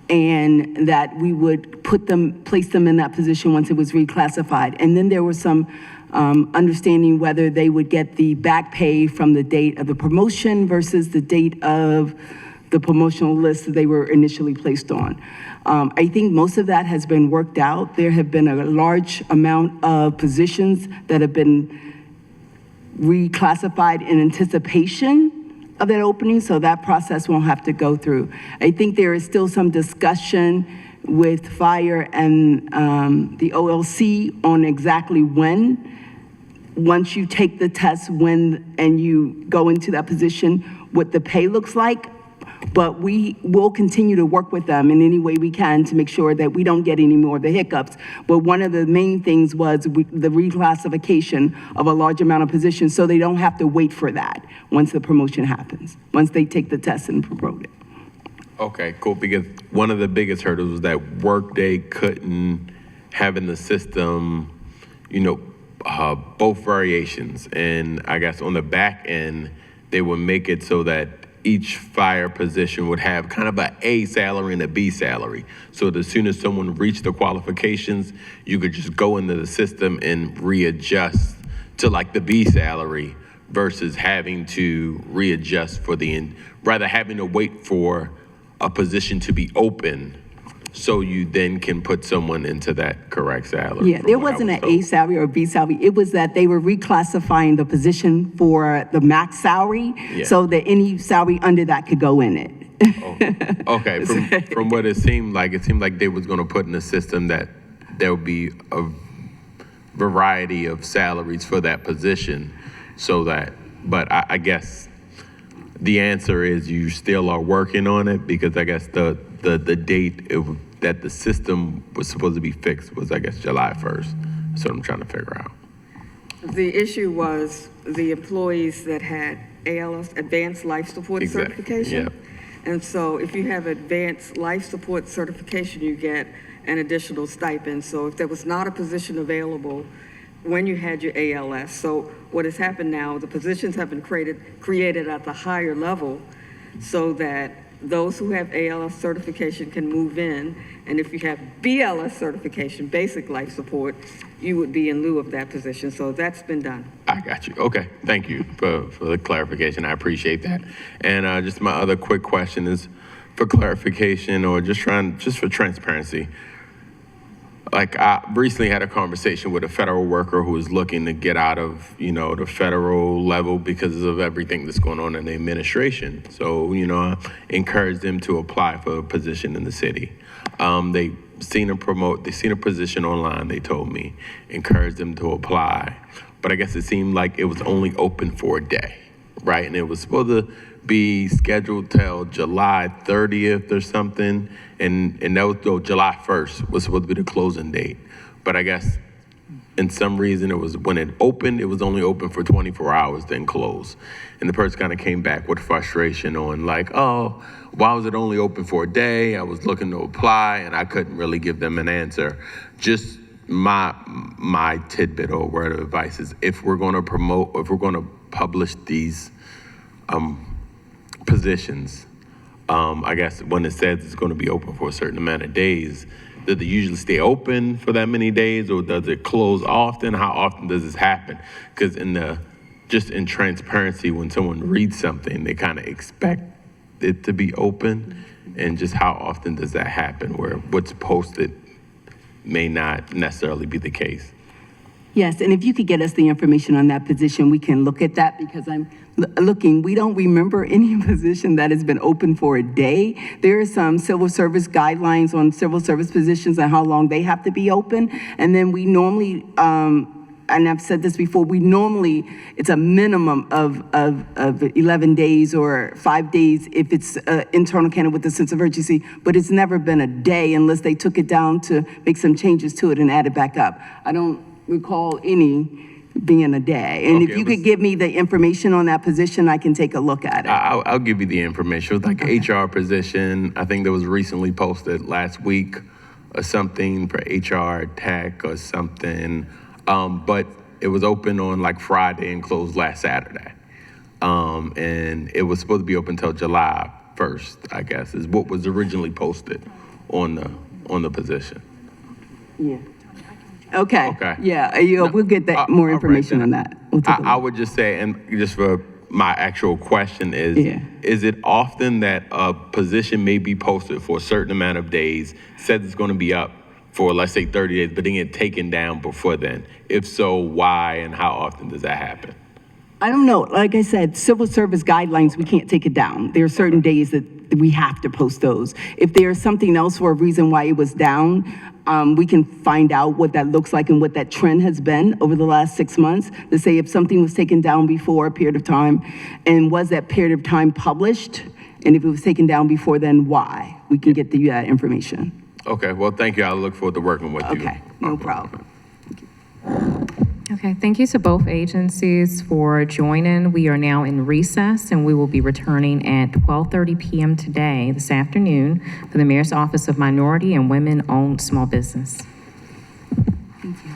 And that we would place them in that position once it was reclassified. And then there was some understanding whether they would get the back pay from the date of the promotion versus the date of the promotional list that they were initially placed on. I think most of that has been worked out. There have been a large amount of positions that have been reclassified in anticipation of that opening, so that process won't have to go through. I think there is still some discussion with fire and the OLC on exactly when, once you take the test, when and you go into that position, what the pay looks like. But we will continue to work with them in any way we can to make sure that we don't get any more of the hiccups. But one of the main things was the reclassification of a large amount of positions, so they don't have to wait for that once the promotion happens, once they take the test and promote it. Okay, cool, because one of the biggest hurdles was that Workday couldn't have in the system, both variations. And I guess on the back end, they would make it so that each fire position would have kind of a A salary and a B salary. So that as soon as someone reached the qualifications, you could just go into the system and readjust to like the B salary versus having to readjust for rather having to wait for a position to be open so you then can put someone into that correct salary. Yeah, there wasn't an A salary or a B salary. It was that they were reclassifying the position for the max salary, so that any salary under that could go in it. Okay, from what it seemed like they was gonna put in the system that there would be a variety of salaries for that position, so that, but I guess the answer is you still are working on it, because I guess the date that the system was supposed to be fixed was, I guess, July 1st. That's what I'm trying to figure out. The issue was the employees that had ALS, Advanced Life Support Certification. Yep. And so if you have Advanced Life Support Certification, you get an additional stipend. So if there was not a position available when you had your ALS, so what has happened now, the positions have been created at the higher level so that those who have ALS certification can move in, and if you have BLS certification, basic life support, you would be in lieu of that position. So that's been done. I got you. Okay, thank you for the clarification. I appreciate that. And just my other quick question is for clarification, or just for transparency. Like, I recently had a conversation with a federal worker who was looking to get out of, the federal level because of everything that's going on in the administration. So, I encouraged them to apply for a position in the city. They seen a position online, they told me, encouraged them to apply. But I guess it seemed like it was only open for a day, right? And it was supposed to be scheduled till July 30th or something. And that was, July 1st was supposed to be the closing date. But I guess in some reason it was, when it opened, it was only open for 24 hours, then closed. And the person kind of came back with frustration on like, oh, why was it only open for a day? I was looking to apply and I couldn't really give them an answer. Just my tidbit or word of advice is, if we're going to publish these positions, I guess when it says it's going to be open for a certain amount of days, does it usually stay open for that many days, or does it close often? How often does this happen? Because just in transparency, when someone reads something, they kind of expect it to be open, and just how often does that happen, where what's posted may not necessarily be the case? Yes, and if you could get us the information on that position, we can look at that, because I'm looking, we don't remember any position that has been open for a day. There are some civil service guidelines on civil service positions and how long they have to be open. And then we normally, and I've said this before, it's a minimum of 11 days or 5 days if it's an internal candidate with a sense of urgency, but it's never been a day unless they took it down to make some changes to it and add it back up. I don't recall any being a day. And if you could give me the information on that position, I can take a look at it. I'll give you the information. It was like an HR position, I think that was recently posted last week or something, for HR tech or something. But it was open on like Friday and closed last Saturday. And it was supposed to be open till July 1st, I guess, is what was originally posted on the position. Yeah. Okay. Okay. Yeah, we'll get that more information on that. We'll take a look. I would just say, and just for my actual question is, Yeah. is it often that a position may be posted for a certain amount of days, says it's going to be up for, let's say, 30 days, but then get taken down before then? If so, why and how often does that happen? I don't know. Like I said, civil service guidelines, we can't take it down. There are certain days that we have to post those. If there's something else for a reason why it was down, we can find out what that looks like and what that trend has been over the last 6 months. To say if something was taken down before a period of time, and was that period of time published? And if it was taken down before, then why? We can get the information. Okay, well, thank you. I look forward to working with you. Okay, no problem. Okay, thank you to both agencies for joining. We are now in recess, and we will be returning at 12:30 p.m. today, this afternoon, for the Mayor's Office of Minority and Women-Owned Small Business. Thank you.